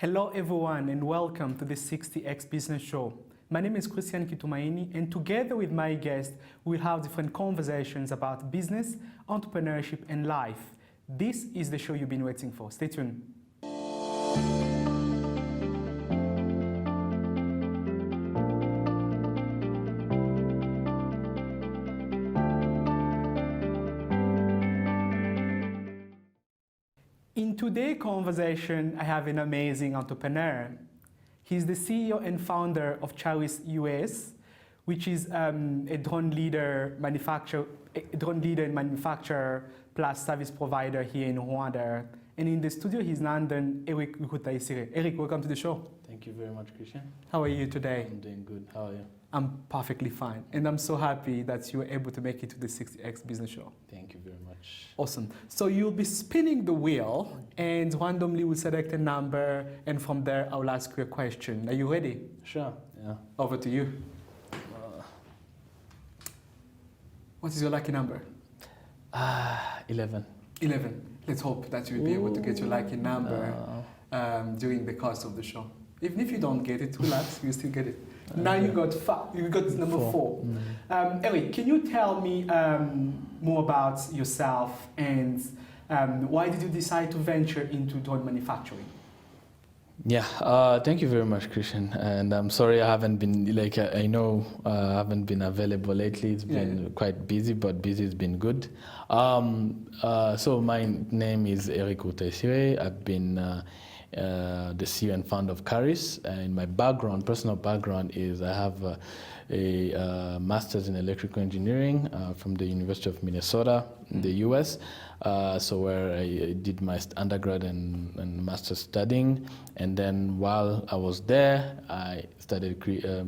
Hello everyone and welcome to the 60X Business Show. My name is Kitumaini and together with my guest we'll have different conversations about business, entrepreneurship and life. This is the show you've been waiting for. Stay tuned. In today's conversation, I have an amazing entrepreneur. He's the CEO and founder of Charis US, which is a drone leader and manufacturer plus service provider here in Rwanda. And in the studio, he's Nandan Eric Rutaisire. Eric, welcome to the show. Thank you very much, Christian. How are you today? I'm doing good. How are you? I'm perfectly fine. And I'm so happy that you were able to make it to the 60X Business Show. Thank you very much. Awesome. So you'll be spinning the wheel and randomly we'll select a number and from there I'll ask you a question. Are you ready? Sure, yeah. Over to you. What is your lucky number? 11. 11. Let's hope that you'll be able to get your lucky number during the course of the show. Even if you don't get it, relax, you still get it. Now you got number 4. Eric, can you tell me more about yourself and why did you decide to venture into drone manufacturing? Yeah, thank you very much, Christian. And I'm sorry I haven't been, I know I haven't been available lately. It's been quite busy, but busy has been good. So my name is Eric Rutaisire. I've been the CEO and founder of Charis. And my background, personal background, is I have a master's in electrical engineering from the University of Minnesota in the US. So where I did my undergrad and master's studying. And then while I was there, I started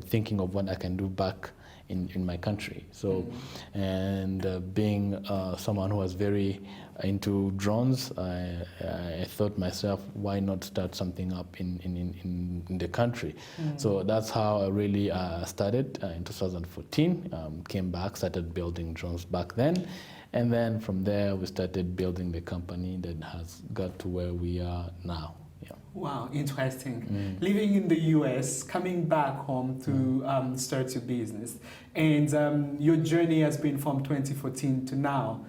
thinking of what I can do back in my country. So, and being someone who was very into drones, I thought myself, why not start something up in the country? So that's how I really started in 2014. Came back, started building drones back then. And then from there, we started building the company that has got to where we are now. Yeah. Wow, interesting. Living in the US, coming back home to start your business. And your journey has been from 2014 to now,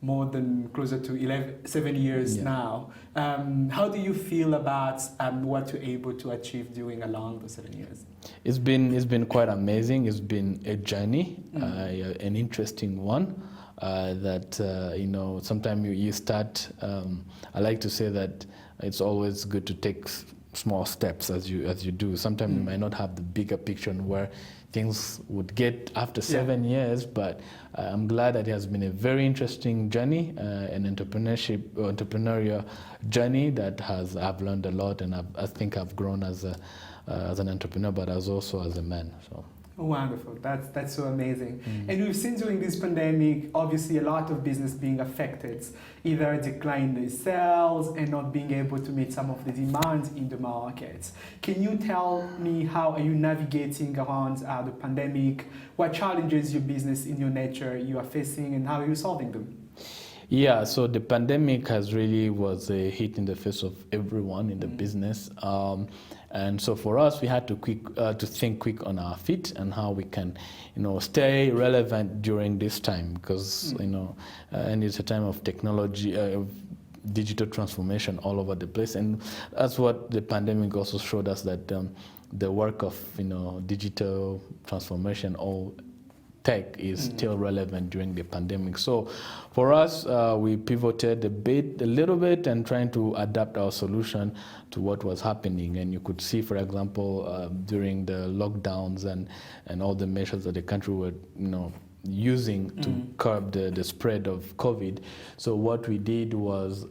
more than closer to 7 years now. How do you feel about what you're able to achieve during along those 7 years? It's been quite amazing. It's been a journey, an interesting one. That you know, sometimes you start. I like to say that it's always good to take small steps as you do. Sometimes you might not have the bigger picture on where things would get after 7 years, but I'm glad that it has been a very interesting journey, an entrepreneurial journey that I've learned a lot, and I think I've grown as an entrepreneur, but also as a man. So. Wonderful. That's so amazing. And we've seen during this pandemic, obviously a lot of business being affected, either decline in sales and not being able to meet some of the demand in the markets. Can you tell me how are you navigating around the pandemic? What challenges your business in your nature you are facing and how are you solving them? Yeah, so the pandemic was a hit in the face of everyone in the business. And so for us, we had to think quick on our feet and how we can, stay relevant during this time because, and it's a time of technology, digital transformation all over the place. And that's what the pandemic also showed us, that the work of, digital transformation, all tech is still relevant during the pandemic. So for us, we pivoted a little bit and trying to adapt our solution to what was happening. And you could see, for example, during the lockdowns and all the measures that the country were, using to curb the spread of COVID. So what we did was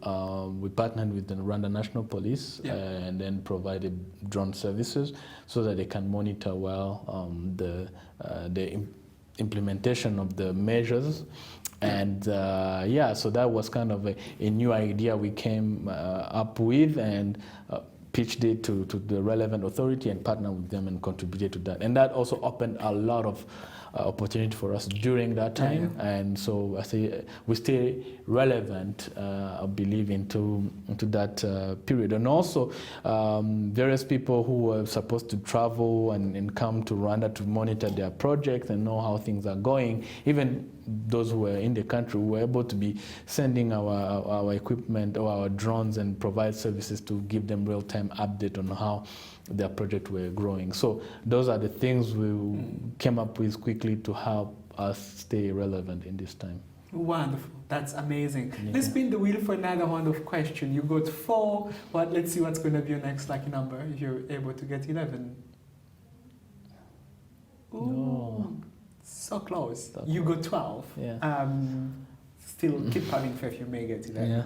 we partnered with the Rwanda National Police and then provided drone services so that they can monitor well the implementation of the measures. And so that was kind of a new idea we came up with, and pitched it to the relevant authority and partnered with them and contributed to that. And that also opened a lot of opportunity for us during that time. Yeah. And so I say we stay relevant, I believe, into that period. And also various people who were supposed to travel and come to Rwanda to monitor their projects and know how things are going, even those who were in the country were able to be sending our equipment or our drones and provide services to give them real-time update on how their project were growing. So those are the things we came up with quickly to help us stay relevant in this time. Wonderful. That's amazing. Yeah. Let's spin the wheel for another round of question. You got 4, but let's see what's going to be your next lucky number if you're able to get 11. Ooh. No. So close. So You got 12. Yeah. Still keep having faith you may get 11. Yeah.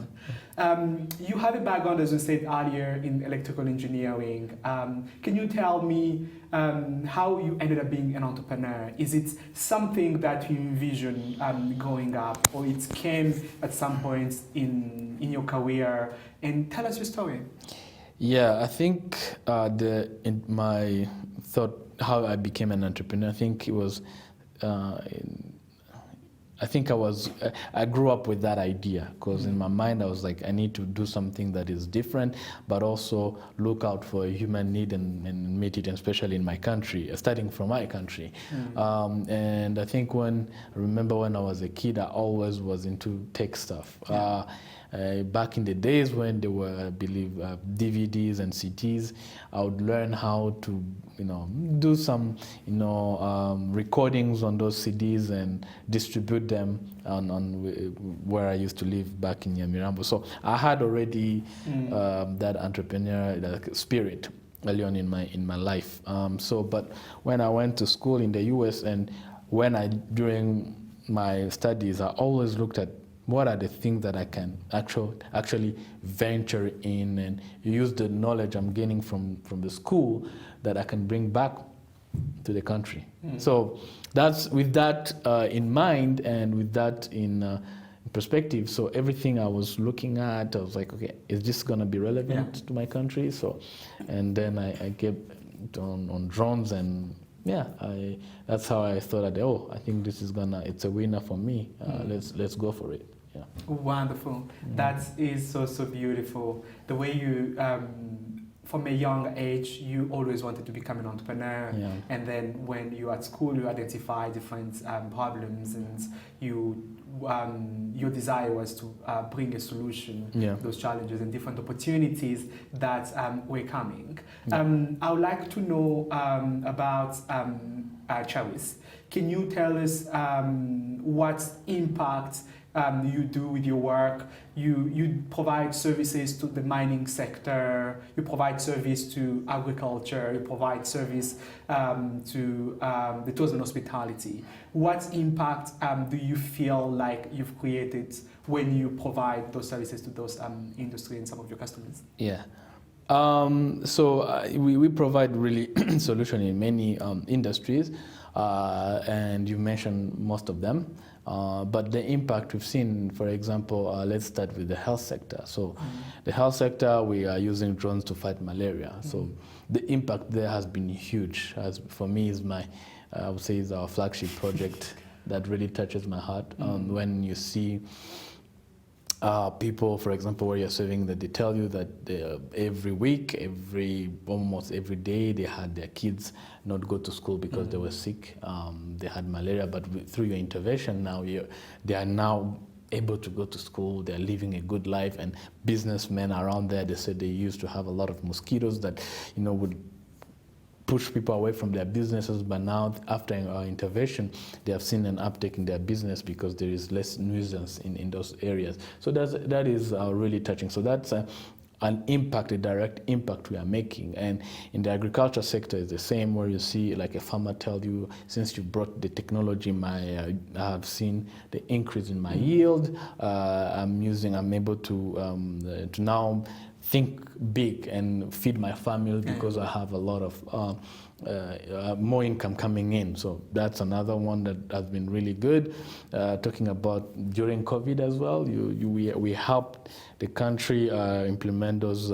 You have a background, as you said earlier, in electrical engineering. Can you tell me how you ended up being an entrepreneur? Is it something that you envisioned growing up, or it came at some point in your career? And tell us your story. Yeah, I think in my thought how I became an entrepreneur, I think it was. I grew up with that idea because in my mind I was like, I need to do something that is different, but also look out for a human need and meet it, especially in my country, starting from my country. And I think I remember when I was a kid, I always was into tech stuff. Back in the days when there were, I believe, DVDs and CDs, I would learn how to, do some, recordings on those CDs and distribute them on where I used to live back in Nyamirambo. So I had already that entrepreneur spirit early on in my life. But when I went to school in the US and during my studies, I always looked at what are the things that I can actually venture in and use the knowledge I'm gaining from the school that I can bring back to the country. So that's with that in mind and with that in perspective. So everything I was looking at, I was like, okay, is this going to be relevant to my country? So, and then I get on drones and that's how I thought that, I think this is it's a winner for me. Let's go for it. Yeah. Wonderful. That is so beautiful. The way you, from a young age, you always wanted to become an entrepreneur. Yeah. And then when you at school, you identify different problems and your desire was to bring a solution to those challenges and different opportunities that were coming. I would like to know about Charis. Can you tell us what impact you do with your work? You provide services to the mining sector, you provide service to agriculture, you provide service to the tourism and hospitality. What impact do you feel like you've created when you provide those services to those industry and some of your customers? Yeah. We provide really solution in many industries, and you mentioned most of them. But the impact we've seen, for example, let's start with the health sector. So the health sector, we are using drones to fight malaria. So the impact there has been huge. For me, I would say is our flagship project that really touches my heart. When you see people, for example, where you're serving, that they tell you that every week, almost every day, they had their kids not go to school because they were sick. They had malaria, but through your intervention now, they are now able to go to school. They're living a good life, and businessmen around there, they said they used to have a lot of mosquitoes that, would push people away from their businesses, but now after our intervention, they have seen an uptick in their business because there is less nuisance in those areas. So that is really touching. So that's an impact, a direct impact we are making. And in the agriculture sector, it's the same, where you see like a farmer tell you, since you brought the technology, I have seen the increase in my yield. I'm able to now think big and feed my family because I have a lot of more income coming in. So that's another one that has been really good. Talking about during COVID as well, we helped the country implement those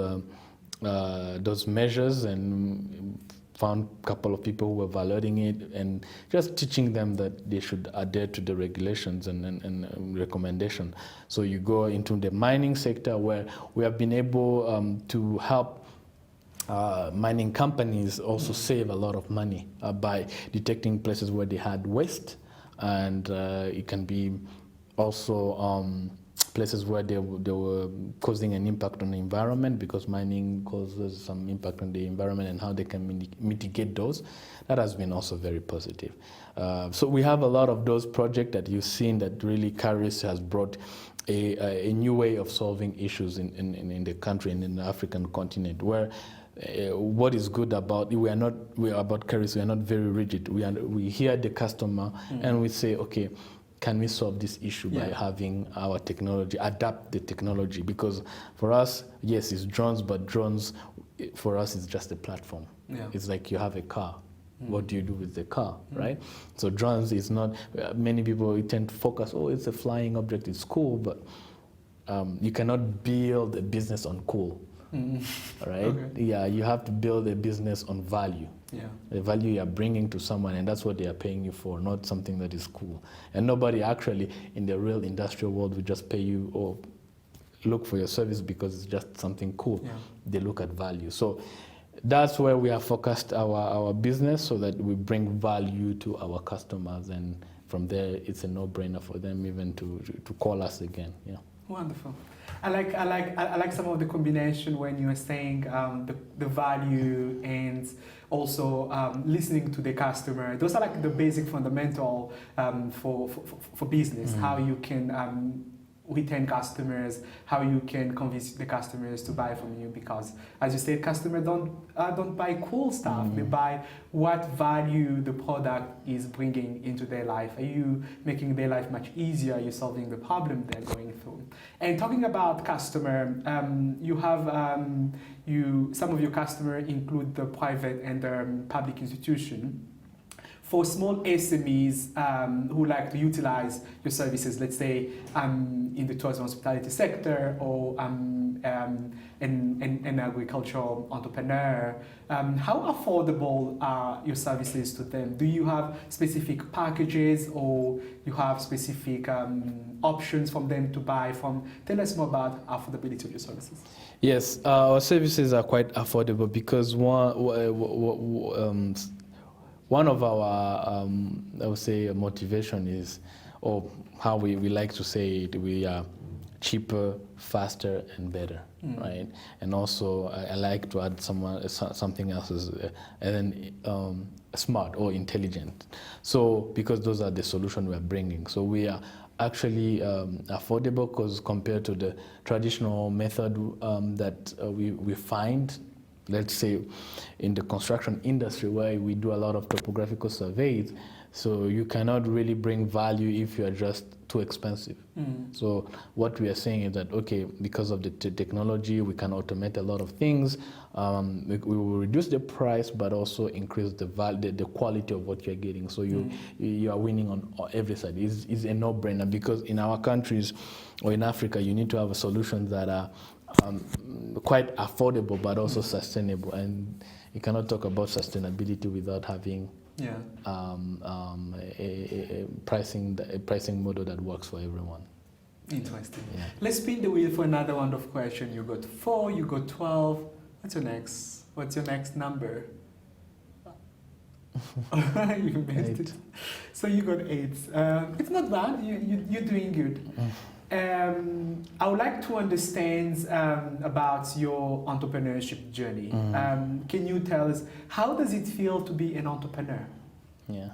those measures and found a couple of people who were evaluating it and just teaching them that they should adhere to the regulations and recommendation. So you go into the mining sector where we have been able to help mining companies also save a lot of money by detecting places where they had waste, and it can be also places where they were causing an impact on the environment, because mining causes some impact on the environment, and how they can mitigate those. That has been also very positive. So we have a lot of those projects that you've seen that really Caris has brought a new way of solving issues in the country and in the African continent, where what is good about we are about Caris, we are not very rigid. We hear the customer and we say, okay, can we solve this issue by having our technology, adapt the technology? Because for us, yes, it's drones, but drones, for us, is just a platform. Yeah. It's like you have a car. What do you do with the car, right? So drones is not, many people tend to focus, oh, it's a flying object, it's cool, but you cannot build a business on cool, right? Okay. Yeah, you have to build a business on value. Yeah. The value you are bringing to someone, and that's what they are paying you for, not something that is cool. And nobody actually in the real industrial world will just pay you or look for your service because it's just something cool. Yeah. They look at value. So that's where we have focused our business, so that we bring value to our customers, and from there it's a no-brainer for them even to call us again. Yeah. Wonderful. I like some of the combination when you were saying the value and also listening to the customer. Those are like the basic fundamental for business. How you can retain customers, how you can convince the customers to buy from you, because as you said, customers don't buy cool stuff. They buy what value the product is bringing into their life. Are you making their life much easier? Are you solving the problem they're going through? And talking about customer, you have some of your customers include the private and the public institution. For small SMEs who like to utilize your services, let's say in the tourism hospitality sector, or an agricultural entrepreneur, how affordable are your services to them? Do you have specific packages, or you have specific options from them to buy from? Tell us more about affordability of your services. Yes, our services are quite affordable because one of our, I would say, motivation is, or how we like to say it, we are cheaper, faster, and better, right? And also, I like to add something else, and then smart or intelligent. So, because those are the solutions we are bringing. So we are actually affordable, because compared to the traditional method that we find, let's say in the construction industry, where we do a lot of topographical surveys, so you cannot really bring value if you are just too expensive. So what we are saying is that, okay, because of the technology, we can automate a lot of things. We will reduce the price, but also increase the value, the quality of what you're getting. So you are winning on every side. It's a no-brainer, because in our countries or in Africa, you need to have a solution that are quite affordable but also sustainable, and you cannot talk about sustainability without having a pricing model that works for everyone. Interesting. Yeah. Let's spin the wheel for another round of questions. You got 4, you got 12. What's your next number? You missed it. So you got 8. It's not bad. You're doing good. I would like to understand about your entrepreneurship journey. Can you tell us, how does it feel to be an entrepreneur? Yeah.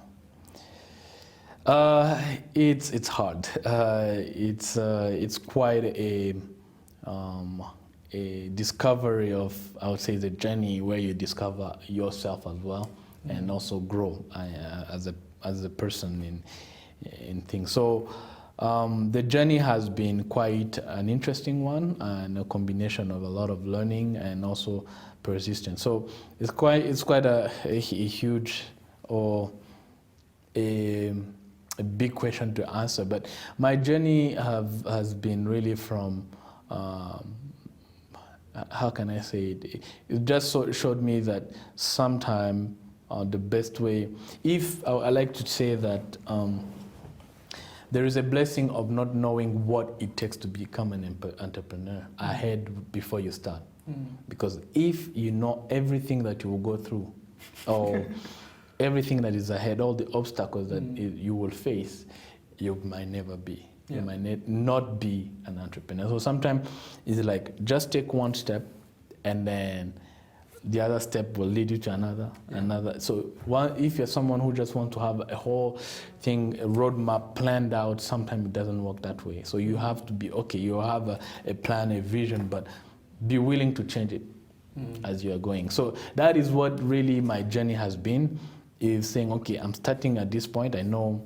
It's hard. It's quite a discovery of, I would say, the journey where you discover yourself as well, and also grow as a person in things. So. The journey has been quite an interesting one, and a combination of a lot of learning and also persistence. So it's quite a huge or a big question to answer. But my journey has been really from how can I say it? It just showed me that sometime the best way, if I like to say that there is a blessing of not knowing what it takes to become an entrepreneur ahead before you start. Because if you know everything that you will go through, or everything that is ahead, all the obstacles that you will face, you might never be. You might not be an entrepreneur. So sometimes it's like just take one step, and then the other step will lead you to another. So if you're someone who just wants to have a whole thing, a roadmap planned out, sometimes it doesn't work that way. So you have to be, okay, you have a plan, a vision, but be willing to change it as you are going. So that is what really my journey has been, is saying, okay, I'm starting at this point. I know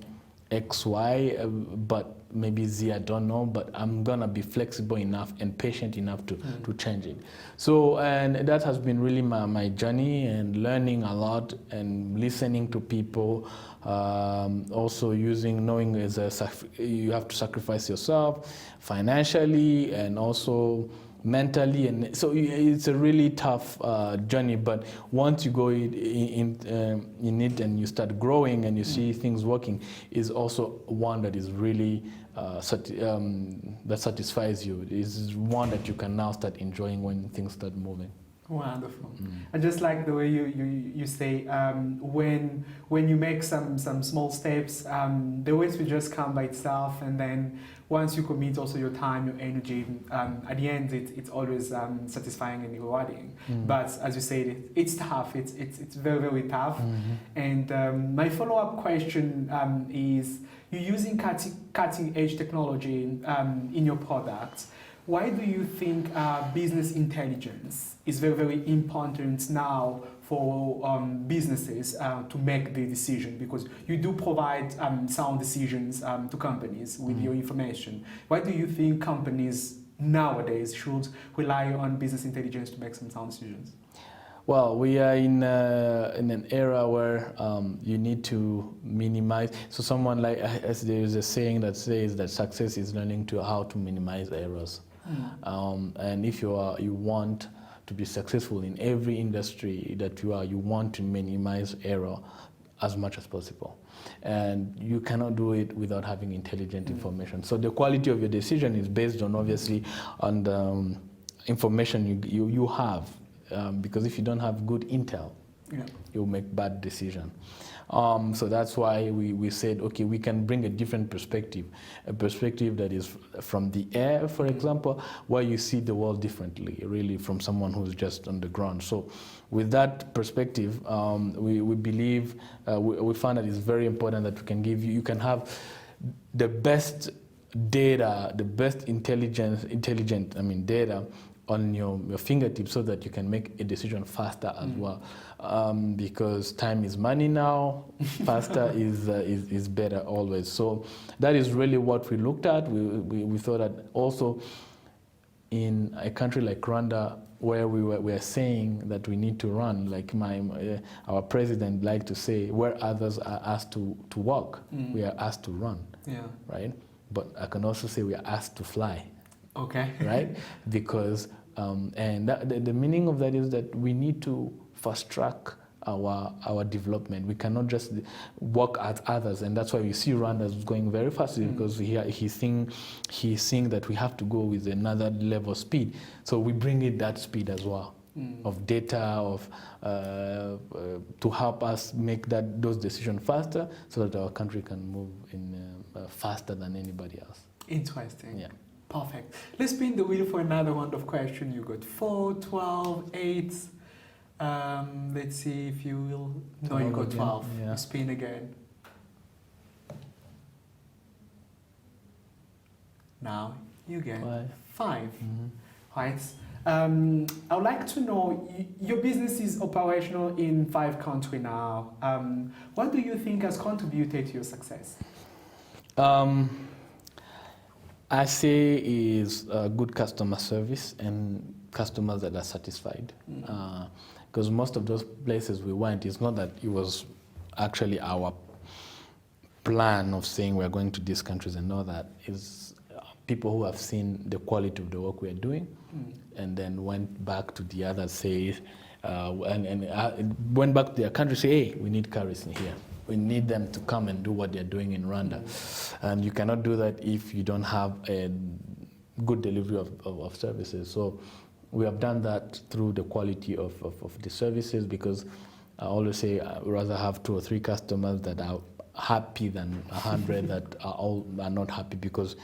X, Y, but maybe Z, I don't know, but I'm gonna be flexible enough and patient enough to change it. So, and that has been really my journey, and learning a lot and listening to people, also knowing you have to sacrifice yourself financially and also mentally, and so it's a really tough journey. But once you go in it and you start growing and you see things working, is also one that is really that satisfies you. Is one that you can now start enjoying when things start moving. Wonderful. I just like the way you say when you make some small steps, the rest will just come by itself, and then once you commit also your time, your energy, at the end it's always satisfying and rewarding. But as you said, it's tough. It's very, very tough. And my follow-up question is: you're using cutting edge technology in your products. Why do you think business intelligence is very, very important now for businesses to make the decision? Because you do provide sound decisions to companies with your information. Why do you think companies nowadays should rely on business intelligence to make some sound decisions? Well, we are in an era where you need to minimize. So someone like, as there is a saying that says that success is learning how to minimize errors. And if you want to be successful in every industry that you want to minimize error as much as possible. And you cannot do it without having intelligent information. So the quality of your decision is based on, obviously, on the information you have. Because if you don't have good intel, you'll make bad decisions. So that's why we said, okay, we can bring a different perspective, a perspective that is from the air, for example, where you see the world differently, really, from someone who's just on the ground. So with that perspective, we believe, we found that it's very important that we can give you can have the best data, the best intelligent data on your fingertips, so that you can make a decision faster as well. Because time is money now, faster is better always. So that is really what we looked at. We thought that also in a country like Rwanda, where we are saying that we need to run, like our president liked to say, where others are asked to walk, we are asked to run, right? But I can also say we are asked to fly. Okay. Right? Because and the meaning of that is that we need to fast track our development. We cannot just work at others, and that's why we see Rwanda is going very fast, because he's seeing that we have to go with another level of speed. So we bring in that speed as well, of data, to help us make those decisions faster, so that our country can move in faster than anybody else. Interesting. Yeah. Perfect. Let's spin the wheel for another round of questions. You got 4, 12, 8. Let's see if you will. No, you got 12. Yeah. You spin again. Now you get 5. Right. I would like to know, your business is operational in 5 countries now. What do you think has contributed to your success? I say is good customer service and customers that are satisfied. Because most of those places we went, it's not that it was actually our plan of saying we're going to these countries and all that. Is people who have seen the quality of the work we are doing, and then went back to the other say, went back to their country, say, hey, we need carriers in here. We need them to come and do what they're doing in Rwanda. And you cannot do that if you don't have a good delivery of services. So we have done that through the quality of the services, because I always say I'd rather have 2 or 3 customers that are happy than 100 that are not happy, because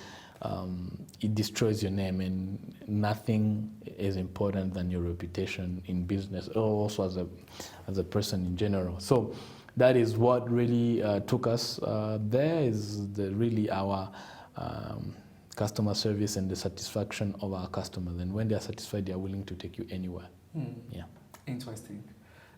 it destroys your name, and nothing is important than your reputation in business, or also as a person in general. So that is what really took us there, is really our customer service and the satisfaction of our customers. And when they are satisfied, they are willing to take you anywhere. Yeah. Interesting.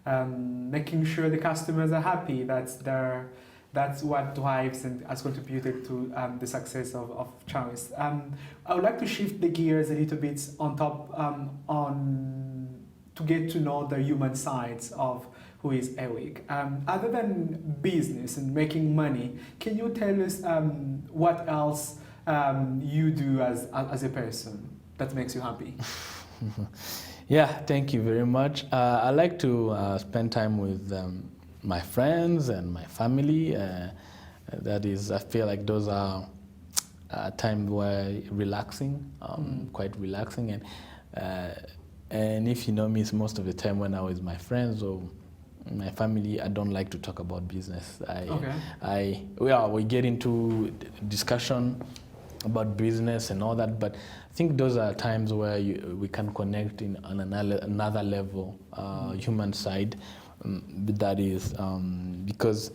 Making sure the customers are happy, that's what drives and has contributed to the success of Charis. I would like to shift the gears a little bit on top to get to know the human sides of who is Eric. Other than business and making money, can you tell us what else you do as a person that makes you happy? Yeah, thank you very much. I like to spend time with my friends and my family. That is, I feel like those are times where relaxing, quite relaxing. And if you know me, it's most of the time when I was with my friends or my family, I don't like to talk about business. We get into discussion about business and all that, but I think those are times where we can connect on another level, human side. That is because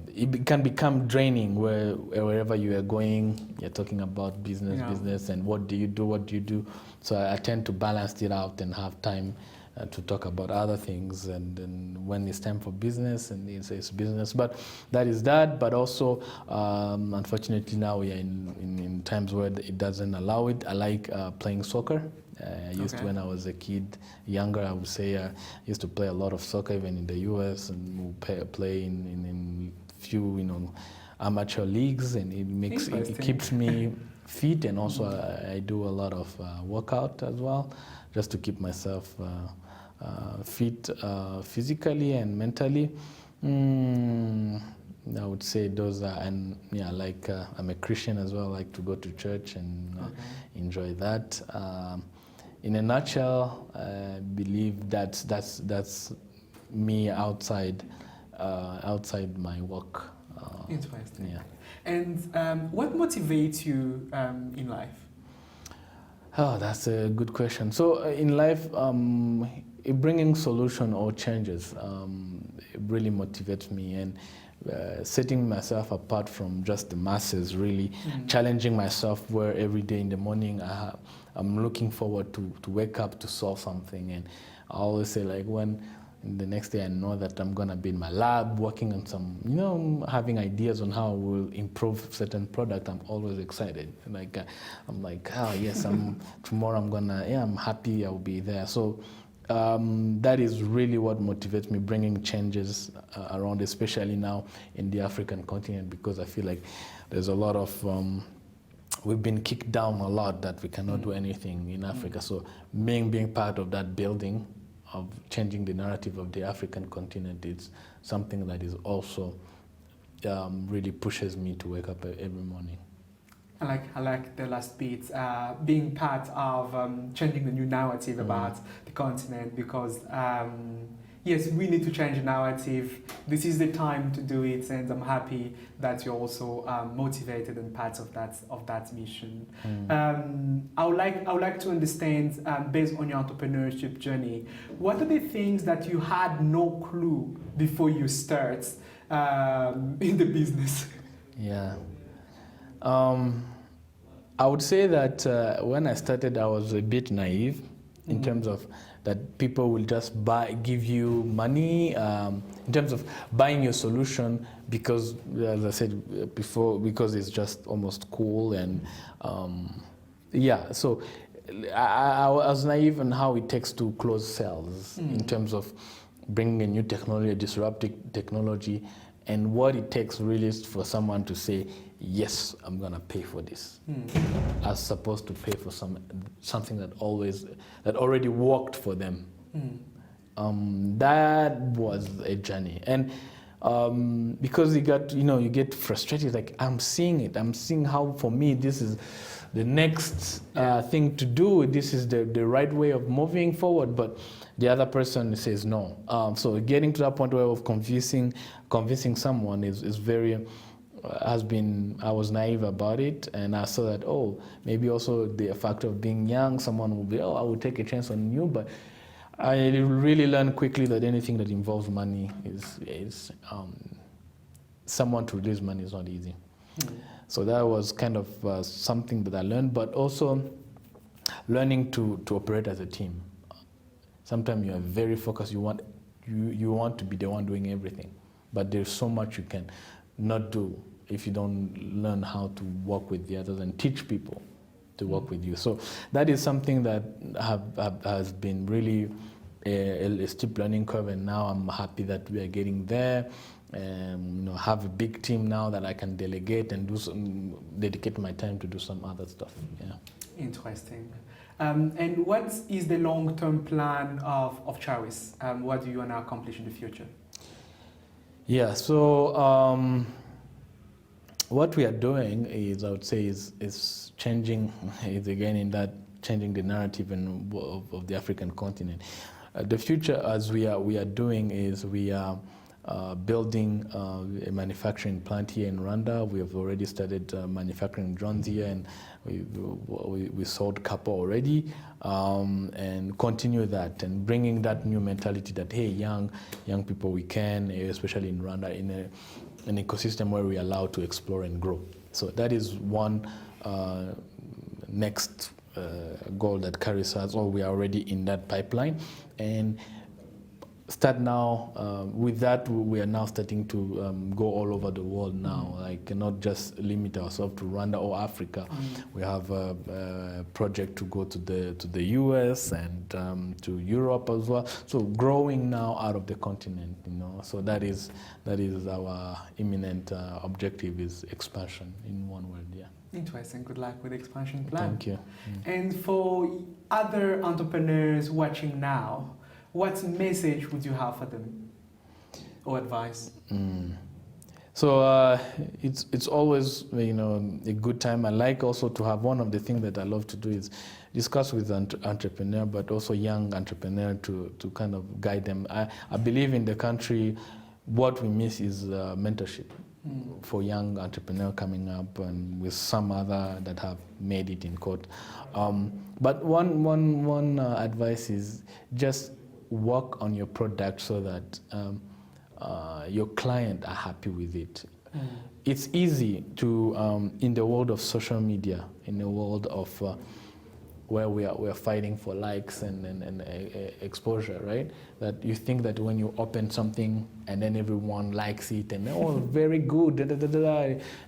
it can become draining wherever you are going, you're talking about business, and what do you do. So I tend to balance it out and have time to talk about other things, and then when it's time for business, and it's business. But that is that. But also, unfortunately, now we are in times where it doesn't allow it. I like playing soccer. I used to, when I was a kid, younger, I would say, I used to play a lot of soccer, even in the US, and we'll play in few, amateur leagues, and it keeps me fit, and also I do a lot of workout as well, just to keep myself fit physically and mentally. I would say those are, and yeah, like I'm a Christian as well. I like to go to church and enjoy that. In a nutshell, I believe that's me outside my work. Interesting. Yeah. And what motivates you in life? Oh, that's a good question. So in life, bringing solution or changes it really motivates me, and setting myself apart from just the masses, really challenging myself, where every day in the morning I'm looking forward to wake up to solve something. And I always say, like, when the next day I know that I'm gonna be in my lab working on some, having ideas on how we'll improve certain product, I'm always excited. Like I'm like, oh yes, tomorrow I'm happy I'll be there. So that is really what motivates me, bringing changes around, especially now in the African continent, because I feel like there's a lot of we've been kicked down a lot, that we cannot do anything in Africa. So being part of that building of changing the narrative of the African continent, it's something that is also really pushes me to wake up every morning. I like the last bit, being part of changing the new narrative about the continent, because yes, we need to change the narrative. This is the time to do it, and I'm happy that you're also motivated and part of that mission. I would like to understand, based on your entrepreneurship journey, what are the things that you had no clue before you start in the business? Yeah. I would say that when I started, I was a bit naive in terms of that people will just give you money in terms of buying your solution, because, as I said before, because it's just almost cool. And so I was naive on how it takes to close sales in terms of bringing a new technology, a disruptive technology, and what it takes really for someone to say, yes, I'm gonna pay for this, as opposed to pay for something that already worked for them. That was a journey, and because you get frustrated. Like, I'm seeing how, for me, this is the next thing to do. This is the right way of moving forward, but the other person says no. So getting to that point where of convincing someone is very. I was naive about it, and I saw that, maybe also the factor of being young, someone will be, I will take a chance on you, but I really learned quickly that anything that involves money is someone to release money is not easy. So that was kind of something that I learned, but also learning to operate as a team. Sometimes you are very focused. You want to be the one doing everything, but there's so much you can not do if you don't learn how to work with the others and teach people to work with you. So that is something that has been really a steep learning curve, and now I'm happy that we are getting there. Have a big team now that I can delegate and dedicate my time to do some other stuff. Yeah. Interesting. And what is the long-term plan of Charis? What do you want to accomplish in the future? Yeah, so what we are doing is, I would say, is changing, is again in that changing the narrative of the African continent. The future, as we are doing, is we are building a manufacturing plant here in Rwanda. We have already started manufacturing drones here, and we sold copper already, and continue that and bringing that new mentality that, hey, young people, we can, especially in Rwanda, in an ecosystem where we are allowed to explore and grow. So that is one next goal that carries us, or we are already in that pipeline. And start now with that. We are now starting to go all over the world now, like not just limit ourselves to Rwanda or Africa. We have a project to go to the US and to Europe as well. So growing now out of the continent, So that is our imminent objective, is expansion in one word. Yeah. Interesting. Good luck with the expansion plan. Thank you. And for other entrepreneurs watching now, what message would you have for them, or advice? So it's always a good time. I like also to have, one of the things that I love to do is discuss with entrepreneur, but also young entrepreneur to kind of guide them. I believe in the country, what we miss is mentorship for young entrepreneur coming up, and with some other that have made it in court. But one advice is just work on your product so that your client are happy with it. It's easy to, in the world of social media, in the world of where we are fighting for likes and exposure, right? That you think that when you open something and then everyone likes it and very good,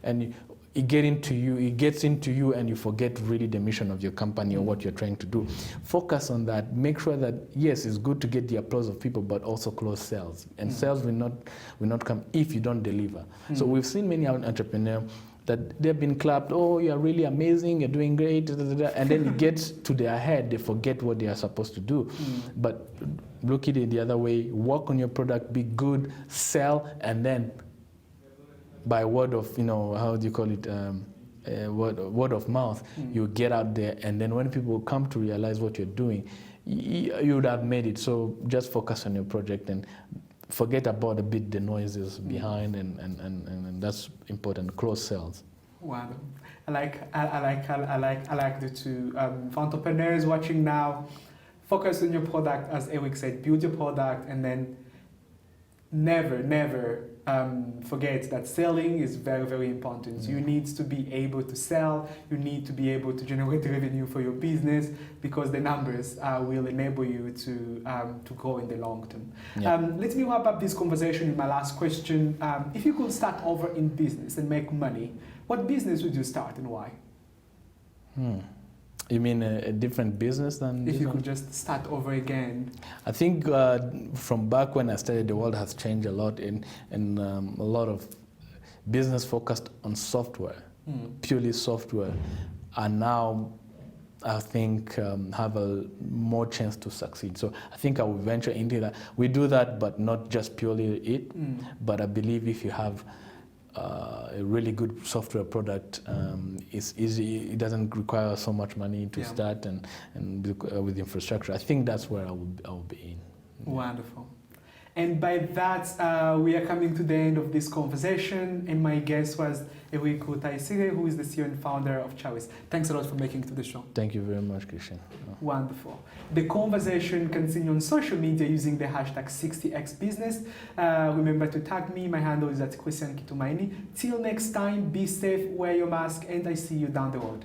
and it gets into you, and you forget really the mission of your company or what you're trying to do. Focus on that. Make sure that, yes, it's good to get the applause of people, but also close sales. And sales will not come if you don't deliver. So we've seen many entrepreneurs that they've been clapped, you're really amazing, you're doing great, and then it gets to their head, they forget what they are supposed to do. But look at it the other way, work on your product, be good, sell, and then by word of, how do you call it, word of mouth, you get out there, and then when people come to realize what you're doing, you would have made it. So just focus on your project and forget about a bit the noises behind, and that's important. Close sales. Wow, I like the two. For entrepreneurs watching now, focus on your product, as Eric said. Build your product, and then never forget that selling is very, very important. You need to be able to sell. You need to be able to generate revenue for your business, because the numbers will enable you to grow in the long term. Yeah. Let me wrap up this conversation with my last question. If you could start over in business and make money, what business would you start and why? You mean a different business than if you could just start over again? I think from back when I started, the world has changed a lot, and a lot of business focused on software, purely software, are now, I think, have a more chance to succeed. So I think I will venture into that. We do that, but not just purely it. But I believe if you have a really good software product, it's easy. It doesn't require so much money to start, and with infrastructure. I think that's where I will be in. Wonderful. And by that, we are coming to the end of this conversation. And my guest was Ewiku Taisire, who is the CEO and founder of Chawis. Thanks a lot for making it to the show. Thank you very much, Christian. Wonderful. The conversation continues on social media using the hashtag 60xbusiness. Remember to tag me. My handle is at Christian Kitumaini. Till next time, be safe, wear your mask, and I see you down the road.